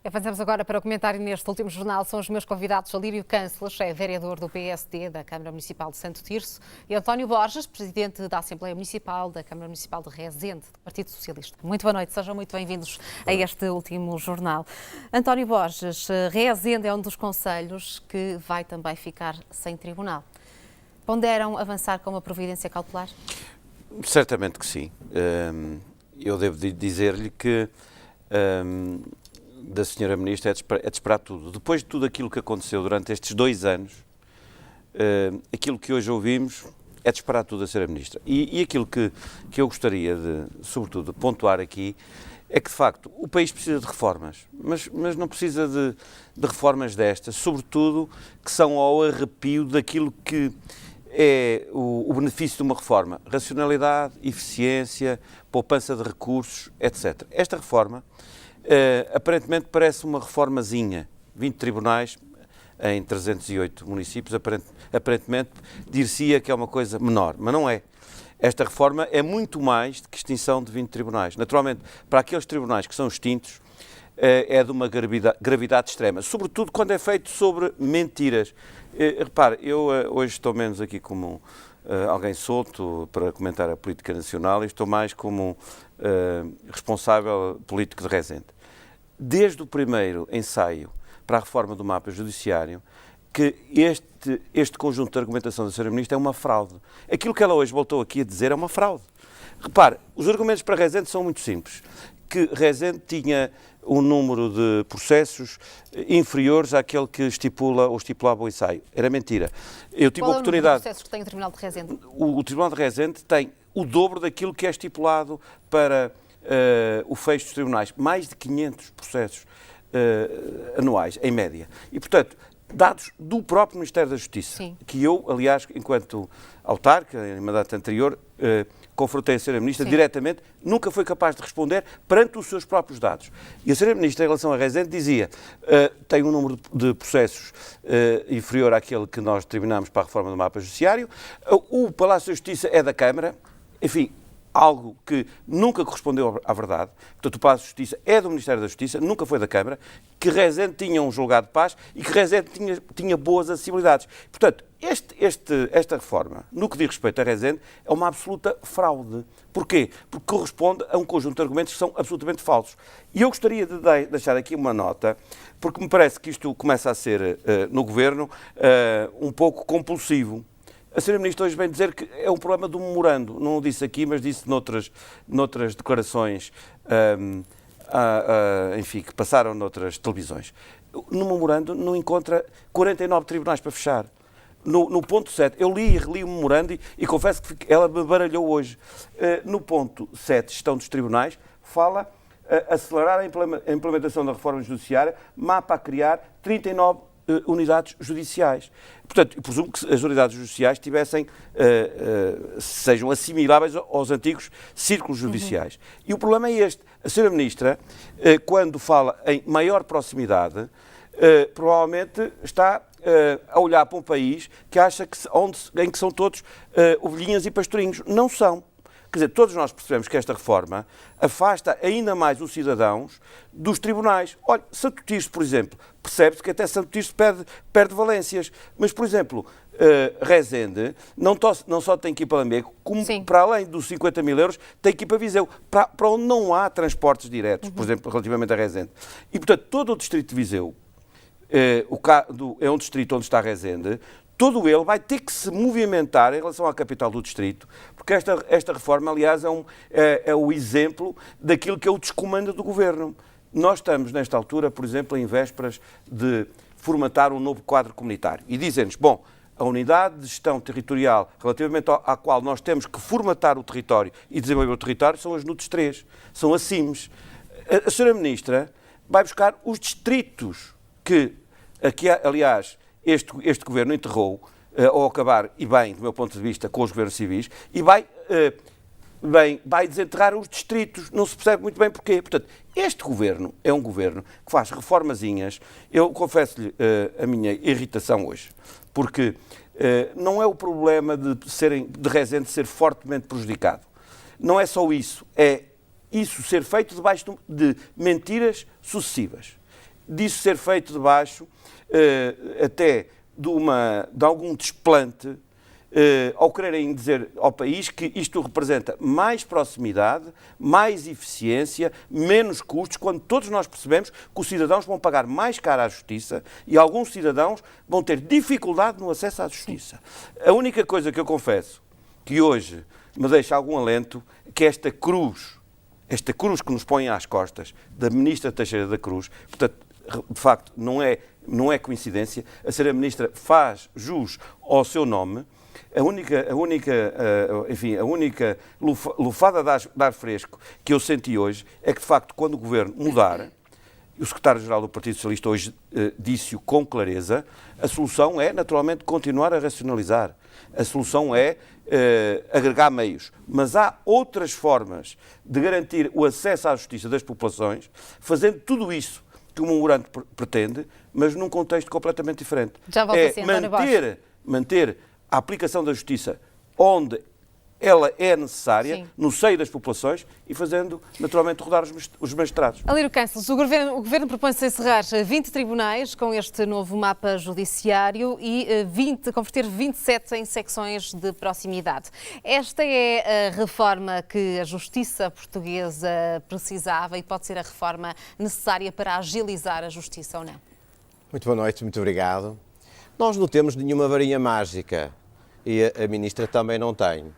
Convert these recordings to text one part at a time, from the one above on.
Avançamos agora para o comentário neste último jornal. São os meus convidados Alírio Câncelas, é vereador do PSD da Câmara Municipal de Santo Tirso, e António Borges, presidente da Assembleia Municipal da Câmara Municipal de Rezende, do Partido Socialista. Muito boa noite, sejam muito bem-vindos a este último jornal. António Borges, Rezende é um dos concelhos que vai também ficar sem tribunal. Ponderam avançar com uma providência cautelar? Certamente que sim. Eu devo dizer-lhe que da Sra. Ministra é de esperar tudo. Depois de tudo aquilo que aconteceu durante estes 2 anos, aquilo que hoje ouvimos é de esperar tudo da Sra. Ministra. E aquilo que eu gostaria de, sobretudo, pontuar aqui é que, de facto, o país precisa de reformas, mas não precisa de reformas destas, sobretudo que são ao arrepio daquilo que é o benefício de uma reforma. Racionalidade, eficiência, poupança de recursos, etc. Esta reforma, aparentemente, parece uma reformazinha. 20 tribunais em 308 municípios, aparentemente, dir-se-ia que é uma coisa menor, mas não é. Esta reforma é muito mais do que extinção de 20 tribunais. Naturalmente, para aqueles tribunais que são extintos, é de uma gravidade extrema, sobretudo quando é feito sobre mentiras. Repare, eu hoje estou menos aqui como alguém solto para comentar a política nacional e estou mais como responsável político de Rezende. Desde o primeiro ensaio para a reforma do mapa judiciário, que este conjunto de argumentação da Sra. Ministra é uma fraude. Aquilo que ela hoje voltou aqui a dizer é uma fraude. Repare, os argumentos para Rezende são muito simples. Que Rezende tinha um número de processos inferiores àquele que estipulava o ensaio. Era mentira. Eu tive Qual a oportunidade. É o número de processos que tem o Tribunal de Rezende? O Tribunal de Rezende tem o dobro daquilo que é estipulado para o fecho dos tribunais. Mais de 500 processos anuais, em média. E, portanto, dados do próprio Ministério da Justiça, sim, que eu, aliás, enquanto autarca, em mandato anterior, confrontei a Sra. Ministra, sim, diretamente, nunca foi capaz de responder perante os seus próprios dados. E a Sra. Ministra, em relação a Rezende, dizia tem um número de processos inferior àquele que nós determinamos para a reforma do mapa judiciário, o Palácio da Justiça é da Câmara, enfim, algo que nunca correspondeu à verdade. Portanto, o Palácio de Justiça é do Ministério da Justiça, nunca foi da Câmara, que Rezende tinha um julgado de paz e que Rezende tinha boas acessibilidades. Portanto, esta reforma, no que diz respeito a Rezende, é uma absoluta fraude. Porquê? Porque corresponde a um conjunto de argumentos que são absolutamente falsos. E eu gostaria de deixar aqui uma nota, porque me parece que isto começa a ser, no Governo, um pouco compulsivo. A Sra. Ministra hoje vem dizer que é um problema do memorando. Não o disse aqui, mas disse noutras declarações, enfim, que passaram noutras televisões. No memorando não encontra 49 tribunais para fechar. No ponto 7, eu li e reli o memorando e confesso que ela me baralhou hoje. No ponto 7, gestão dos tribunais, fala acelerar a implementação da reforma judiciária, mapa a criar 39 unidades judiciais. Portanto, eu presumo que as unidades judiciais sejam assimiláveis aos antigos círculos judiciais. Uhum. E o problema é este. A Sra. Ministra, quando fala em maior proximidade, provavelmente está a olhar para um país que acha em que são todos ovelhinhas e pastorinhos. Não são. Quer dizer, todos nós percebemos que esta reforma afasta ainda mais os cidadãos dos tribunais. Olha, Santo Tirso, por exemplo, percebe-se que até Santo Tirso perde valências. Mas, por exemplo, Rezende não só tem que ir para Lamego, como sim, para além dos 50 mil euros, tem que ir para Viseu, para onde não há transportes diretos, por exemplo, relativamente a Rezende. E, portanto, todo o distrito de Viseu é um distrito onde está Rezende, todo ele vai ter que se movimentar em relação à capital do distrito, porque esta reforma, aliás, é o exemplo daquilo que é o descomando do Governo. Nós estamos, nesta altura, por exemplo, em vésperas de formatar um novo quadro comunitário. E dizem-nos, bom, a unidade de gestão territorial, relativamente à qual nós temos que formatar o território e desenvolver o território, são as NUTS 3, são as CIMs. A Sra. Ministra vai buscar os distritos que, aqui, aliás, este Governo enterrou, ao acabar, e bem, do meu ponto de vista, com os governos civis, e vai desenterrar os distritos. Não se percebe muito bem porquê. Portanto, este Governo é um Governo que faz reformazinhas. Eu confesso-lhe a minha irritação hoje, porque não é o problema de Rezende ser fortemente prejudicado. Não é só isso. É isso ser feito debaixo de mentiras sucessivas. disso ser feito debaixo até de algum desplante, ao quererem dizer ao país que isto representa mais proximidade, mais eficiência, menos custos, quando todos nós percebemos que os cidadãos vão pagar mais caro à justiça e alguns cidadãos vão ter dificuldade no acesso à justiça. A única coisa que eu confesso que hoje me deixa algum alento é que esta cruz que nos põe às costas da ministra Teixeira da Cruz, portanto, de facto, não é coincidência, a senhora ministra faz jus ao seu nome. A única lufada de ar fresco que eu senti hoje é que, de facto, quando o Governo mudar, e o secretário-geral do Partido Socialista hoje disse-o com clareza, a solução é, naturalmente, continuar a racionalizar. A solução é agregar meios. Mas há outras formas de garantir o acesso à justiça das populações, fazendo tudo isso que o memorando pretende, mas num contexto completamente diferente. Já volto assim, António Borges. Manter a aplicação da justiça onde ela é necessária, sim, no seio das populações e fazendo, naturalmente, rodar os magistrados. Alírio Cancels, o Governo propõe-se encerrar 20 tribunais com este novo mapa judiciário e converter 27 em secções de proximidade. Esta é a reforma que a justiça portuguesa precisava e pode ser a reforma necessária para agilizar a justiça ou não? Muito boa noite, muito obrigado. Nós não temos nenhuma varinha mágica e a Ministra também não tem.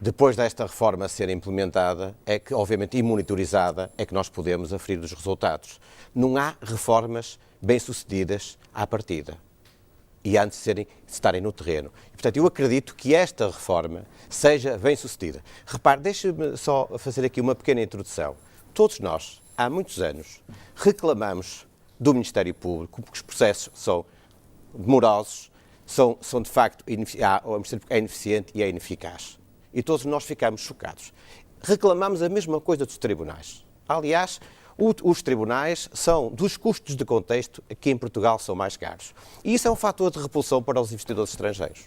Depois desta reforma ser implementada, é que, obviamente, e monitorizada, é que nós podemos aferir os resultados. Não há reformas bem-sucedidas à partida e antes de estarem no terreno. E, portanto, eu acredito que esta reforma seja bem-sucedida. Repare, deixe-me só fazer aqui uma pequena introdução. Todos nós, há muitos anos, reclamamos do Ministério Público porque os processos são demorosos, são de facto, o Ministério Público é ineficiente e é ineficaz. E todos nós ficamos chocados. Reclamamos a mesma coisa dos tribunais. Aliás, os tribunais são dos custos de contexto que em Portugal são mais caros. E isso é um fator de repulsão para os investidores estrangeiros,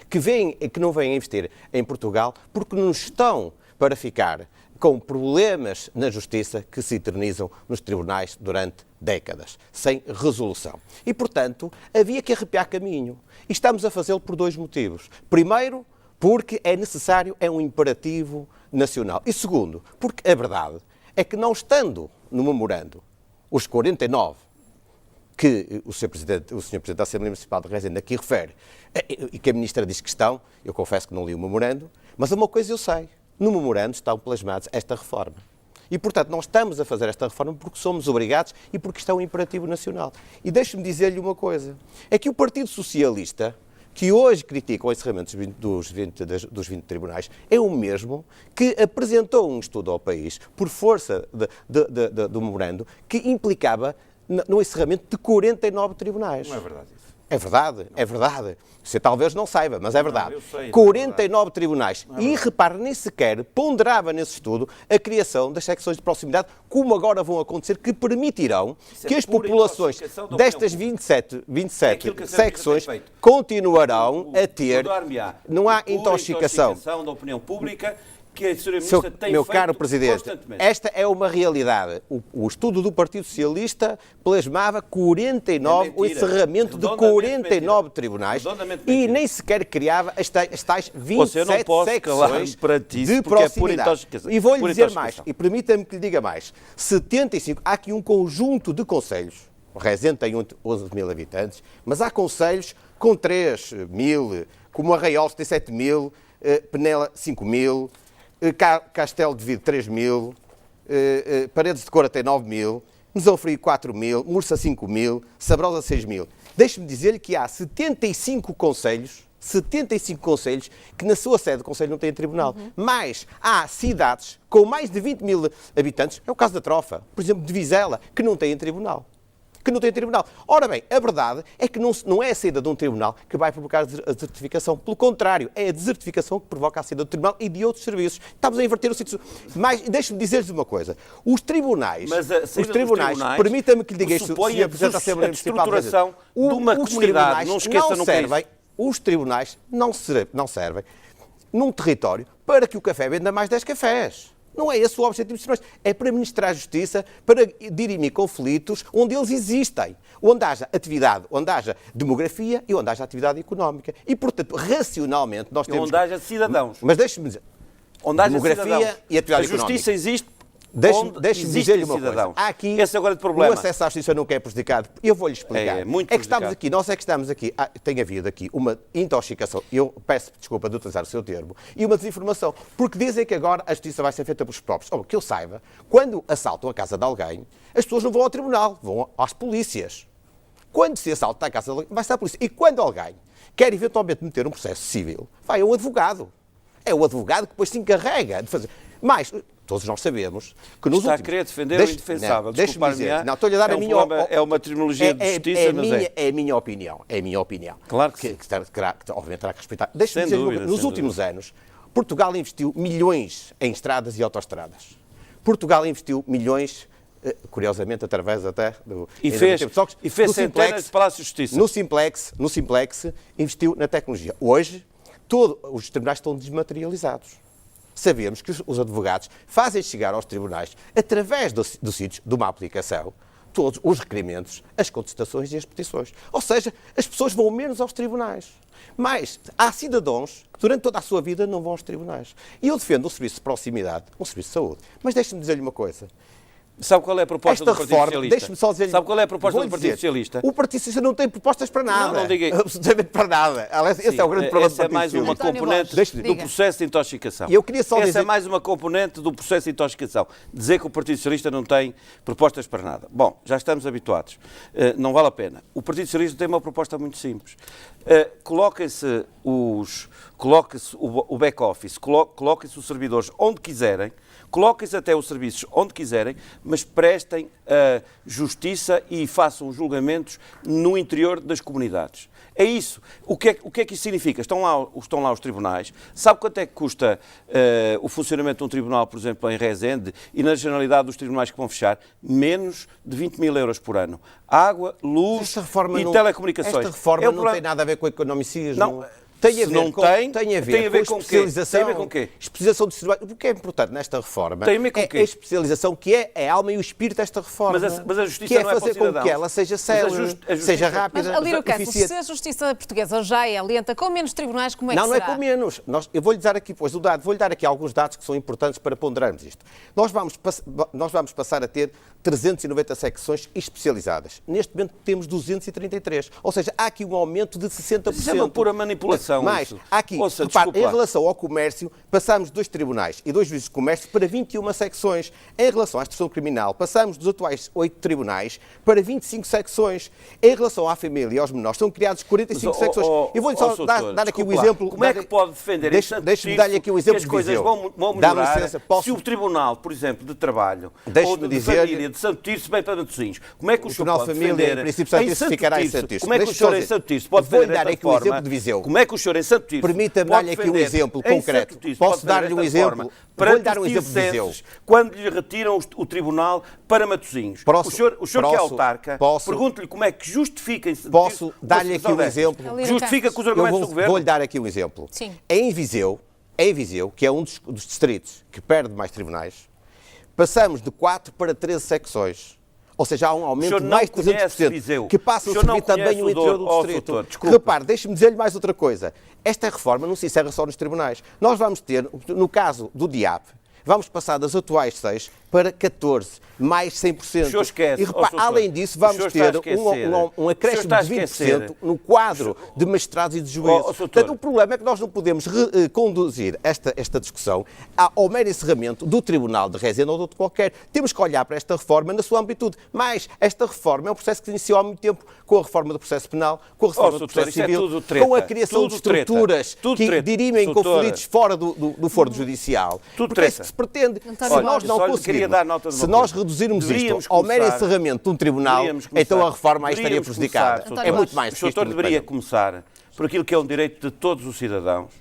que não vêm investir em Portugal porque não estão para ficar com problemas na justiça que se eternizam nos tribunais durante décadas, sem resolução. E, portanto, havia que arrepiar caminho. E estamos a fazê-lo por dois motivos. Primeiro, porque é necessário, é um imperativo nacional. E segundo, porque a verdade é que não estando no memorando os 49 que o Sr. Presidente da Assembleia Municipal de Rezende aqui refere e que a Ministra diz que estão, eu confesso que não li o memorando, mas uma coisa eu sei, no memorando estão plasmados esta reforma. E, portanto, nós estamos a fazer esta reforma porque somos obrigados e porque isto é um imperativo nacional. E deixe-me dizer-lhe uma coisa, é que o Partido Socialista, que hoje critica o encerramento dos 20 tribunais, é o mesmo que apresentou um estudo ao país, por força do memorando, que implicava no encerramento de 49 tribunais. Não é verdade isso. É verdade, é verdade. Você talvez não saiba, mas é verdade. Não, eu sei, 49 tribunais. E repare, nem sequer ponderava nesse estudo a criação das secções de proximidade, como agora vão acontecer, que permitirão que as populações destas 27 secções continuarão a ter... Não há intoxicação da opinião pública que a Sra. Ministra tem meu feito caro Presidente, constantemente. esta é uma realidade. O estudo do Partido Socialista plasmava 49, o encerramento de 49 tribunais e nem sequer criava as tais 27 secções de proximidade. E vou-lhe dizer mais, e permita-me que lhe diga mais, 75, há aqui um conjunto de concelhos, o Rezende tem 11 mil habitantes, mas há concelhos com 3 mil, como Arraiolos tem 7 mil, Penela 5 mil, Castelo de Vide 3 mil, Paredes de Cora tem 9 mil, Mesão Frio 4 mil, Mursa 5 mil, Sabrosa 6 mil. Deixe-me dizer-lhe que há 75 concelhos que na sua sede do concelho não têm tribunal. Mas há cidades com mais de 20 mil habitantes, é o caso da Trofa, por exemplo, de Vizela, que não têm tribunal. Ora bem, a verdade é que não é a saída de um tribunal que vai provocar a desertificação. Pelo contrário, é a desertificação que provoca a saída do tribunal e de outros serviços. Estamos a inverter o sítio. Mas deixe-me dizer-lhes uma coisa. Os tribunais, permita-me que lhe diga isto, supõe a estruturação de uma comunidade. Não esqueça nunca isso. Os tribunais não servem num território para que o café venda mais 10 cafés. Não é esse o objetivo dos tribunais. É para ministrar a justiça, para dirimir conflitos onde eles existem. Onde haja atividade, onde haja demografia e onde haja atividade económica. E, portanto, racionalmente, nós temos... Onde haja cidadãos. Mas deixe-me dizer... Onde haja demografia cidadãos. E atividade a justiça económica. existe. Deixe-me dizer-lhe uma cidadãos. coisa. Há aqui esse é o grande problema. O acesso à justiça nunca é prejudicado. Eu vou-lhe explicar. É muito que estamos prejudicado. aqui, nós é que estamos aqui. Tem havido aqui uma intoxicação, eu peço desculpa de utilizar o seu termo, e uma desinformação. Porque dizem que agora a justiça vai ser feita pelos próprios. Oh, que eu saiba, quando assaltam a casa de alguém, as pessoas não vão ao tribunal, vão às polícias. Quando se assalta a casa de alguém, vai-se à polícia. E quando alguém quer eventualmente meter um processo civil, vai a um advogado. É o advogado que depois se encarrega de fazer. Mas todos nós sabemos que nos Está últimos... a querer defender o indefensável. Deixe-me dizer. Não, estou-lhe a dar a minha opinião. É uma terminologia de justiça, mas é. É a minha opinião. É a minha opinião. Claro que sim. Que obviamente terá que respeitar. Deixe-me dizer, Dúvida, nos últimos anos, Portugal investiu milhões em estradas e autoestradas. Portugal investiu milhões, curiosamente, através até do... E fez centenas de palácios de justiça. No Simplex, investiu na tecnologia. Hoje, todos os tribunais estão desmaterializados. Sabemos que os advogados fazem chegar aos tribunais, através do sítio, de uma aplicação, todos os requerimentos, as contestações e as petições. Ou seja, as pessoas vão menos aos tribunais. Mas há cidadãos que durante toda a sua vida não vão aos tribunais. E eu defendo um serviço de proximidade, um serviço de saúde. Mas deixe-me dizer-lhe uma coisa. Sabe qual é a proposta do Partido Socialista? Deixe-me só dizer-lhe... Sabe qual é a proposta do Partido Socialista? O Partido Socialista não tem propostas para nada. Não diga... Absolutamente para nada. Aliás, esse é o grande problema do Partido Socialista. Essa é mais uma componente do processo de intoxicação. Eu queria só dizer... Essa é mais uma componente do processo de intoxicação. Dizer que o Partido Socialista não tem propostas para nada. Bom, já estamos habituados. Não vale a pena. O Partido Socialista tem uma proposta muito simples. Coloquem-se o back-office, coloquem-se os servidores onde quiserem, coloquem-se até os serviços onde quiserem, mas prestem a justiça e façam julgamentos no interior das comunidades. É isso. O que é que isso significa? Estão lá os tribunais. Sabe quanto é que custa o funcionamento de um tribunal, por exemplo, em Resende, e na generalidade dos tribunais que vão fechar? Menos de 20 mil euros por ano. Água, luz e telecomunicações. Esta reforma não tem nada a ver com o economicismo. Não. Tem a ver com especialização. Tem a ver com quê? Especialização de trabalho. O que é importante nesta reforma tem a ver com quê? É a especialização que é a alma e o espírito desta reforma. Mas a justiça que não é fazer com que ela seja célere, seja rápida, mas, Alírio Campos, se a justiça portuguesa já é lenta, com menos tribunais, como é que será? Não é com menos. Eu vou-lhe dar aqui, vou-lhe dar aqui alguns dados que são importantes para ponderarmos isto. Nós vamos passar a ter 390 secções especializadas. Neste momento temos 233. Ou seja, há aqui um aumento de 60%. Isso é uma pura manipulação. Mas há aqui, repare, em relação ao comércio, passamos de 2 tribunais e 2 juízes de comércio para 21 secções. Em relação à instrução criminal, passamos dos atuais 8 tribunais para 25 secções. Em relação à família e aos menores, são criados 45 secções. Eu vou-lhe só dar aqui o exemplo. Como é que pode defender Deixe-me dar-lhe aqui o exemplo que as coisas vão melhorar se o Tribunal, por exemplo, de Trabalho ou de Família de Santo Tirso vem para Matosinhos? Como é que o senhor pode defender em Santo Tirso? Como é que o senhor em Santo Tirso pode defender desta forma? Como é que o senhor em Santo Tirso Permita-me dar-lhe aqui um exemplo concreto. Posso dar-lhe um exemplo? Vou-lhe dar um exemplo de Viseu. Quando lhe retiram o Tribunal para Matosinhos. O senhor que é autarca, pergunto-lhe como é que justifica... Posso dar-lhe aqui um exemplo? Justifica com os argumentos do Governo? Vou-lhe dar aqui um exemplo. Sim. Em Viseu, que é um dos distritos que perde mais tribunais, passamos de 4 para 13 secções. Ou seja, há um aumento de mais de 300%, que passa a servir também o interior do distrito. Repare, deixe-me dizer-lhe mais outra coisa. Esta reforma não se encerra só nos tribunais. Nós vamos ter, no caso do DIAP, vamos passar das atuais 6 para 14, mais 100%. O senhor esquece, e repare, além disso, vamos ter um acréscimo de 20% no quadro de magistrados e de juízes. Portanto, o problema é que nós não podemos conduzir esta discussão ao mero encerramento do Tribunal de Resende ou de outro qualquer. Temos que olhar para esta reforma na sua amplitude. Mas esta reforma é um processo que se iniciou há muito tempo com a reforma do processo penal, com a reforma do processo civil, com a criação de estruturas que dirimem conflitos fora do foro judicial. Porque é isso que se pretende. Se nós não conseguirmos, se nós reduzirmos isto ao mero encerramento de um tribunal, então a reforma aí estaria prejudicada. É muito mais. O doutor deveria começar por aquilo que é um direito de todos os cidadãos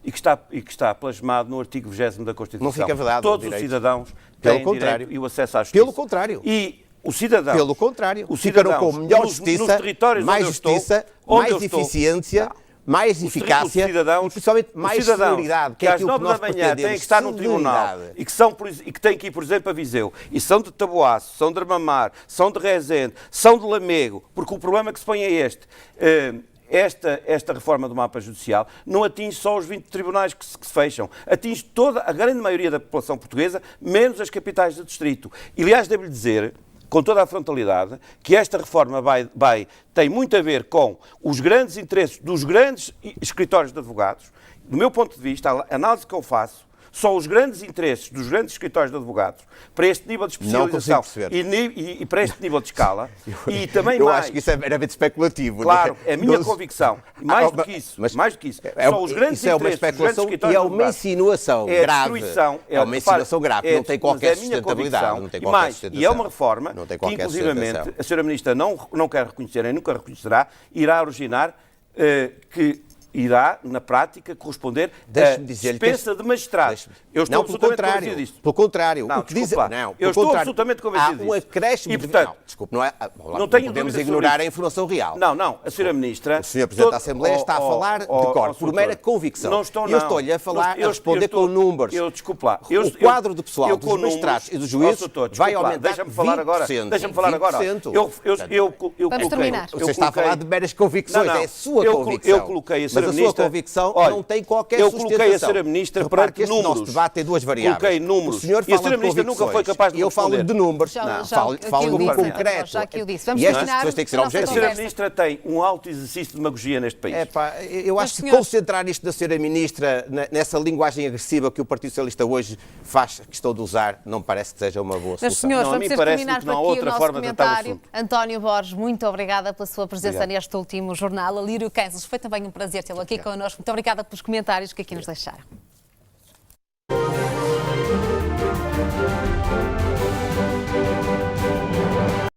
e que está plasmado no artigo 20º da Constituição. Não fica verdade. Todos os cidadãos têm direito e o acesso à justiça. Pelo contrário. E o cidadão... Pelo contrário. Ficaram com melhor justiça, mais justiça, mais eficiência, mais eficácia cidadãos, e principalmente mais celeridade, que às aquilo 9 nós da manhã pretendemos, têm que estar no tribunal celeridade. e que têm que ir, por exemplo, a Viseu, e são de Taboaço, são de Armamar, são de Rezende, são de Lamego, porque o problema que se põe é este. Esta reforma do mapa judicial não atinge só os 20 tribunais que se fecham, atinge toda a grande maioria da população portuguesa, menos as capitais de distrito. E, aliás, devo-lhe dizer, com toda a frontalidade, que esta reforma tem muito a ver com os grandes interesses dos grandes escritórios de advogados. Do meu ponto de vista, a análise que eu faço, só os grandes interesses dos grandes escritórios de advogados para este nível de especialização e para este nível de escala. E também eu mais, acho que isso é meramente especulativo. Claro, é a minha convicção. Mais do que isso, só os grandes isso é uma interesses dos grandes especulação escritórios e é de uma advogados. insinuação É a grave. destruição. É uma insinuação grave, não tem qualquer sustentabilidade. Não tem qualquer sustentação. E é uma reforma não tem que, qualquer inclusivamente, sustentação. a Sra. Ministra não quer reconhecer e nunca reconhecerá, irá originar que irá, na prática, corresponder a dispensa de magistrados. Eu estou absolutamente convencido disto. Pelo contrário, Não, o que diz, desculpa, não, eu estou absolutamente convencido há um disto. acréscimo E, portanto, não, desculpe, não é, não tenho podemos dúvidas ignorar sobre a informação real. Não, a Sra. Ministra... O Sr. Presidente da Assembleia está a falar de cor, por mera convicção. Não estou, eu estou-lhe a falar, a responder com números. Desculpe lá. O quadro de pessoal dos magistrados e dos juízes vai aumentar 20%. Deixa-me falar agora. Vamos terminar. Você está a falar de meras convicções, é a sua convicção. Eu coloquei a Sra. Mas a sua convicção não tem qualquer sustentação. Eu coloquei a Sra. Ministra perante números. O nosso debate tem duas variáveis. Coloquei números. O senhor E a fala Sra. de Ministra nunca foi capaz de e eu falo de números. Falo de concreto. Já que eu disse. Vamos E estas terminar pessoas têm que ser a nossa objetivas. A Sra. Ministra tem um alto exercício de demagogia neste país. Eu acho que concentrar isto da Sra. Ministra nessa linguagem agressiva que o Partido Socialista hoje faz questão de usar, não parece que seja uma boa solução. Mas, senhores, Não, a mim vamos ter que parece-me terminar que por não há aqui outra o nosso forma de tratar o comentário. assunto. António Borges, muito obrigada pela sua presença Obrigado. neste último jornal. Alírio Campos, foi também um prazer tê-lo aqui connosco. Muito obrigada pelos comentários que aqui nos deixaram.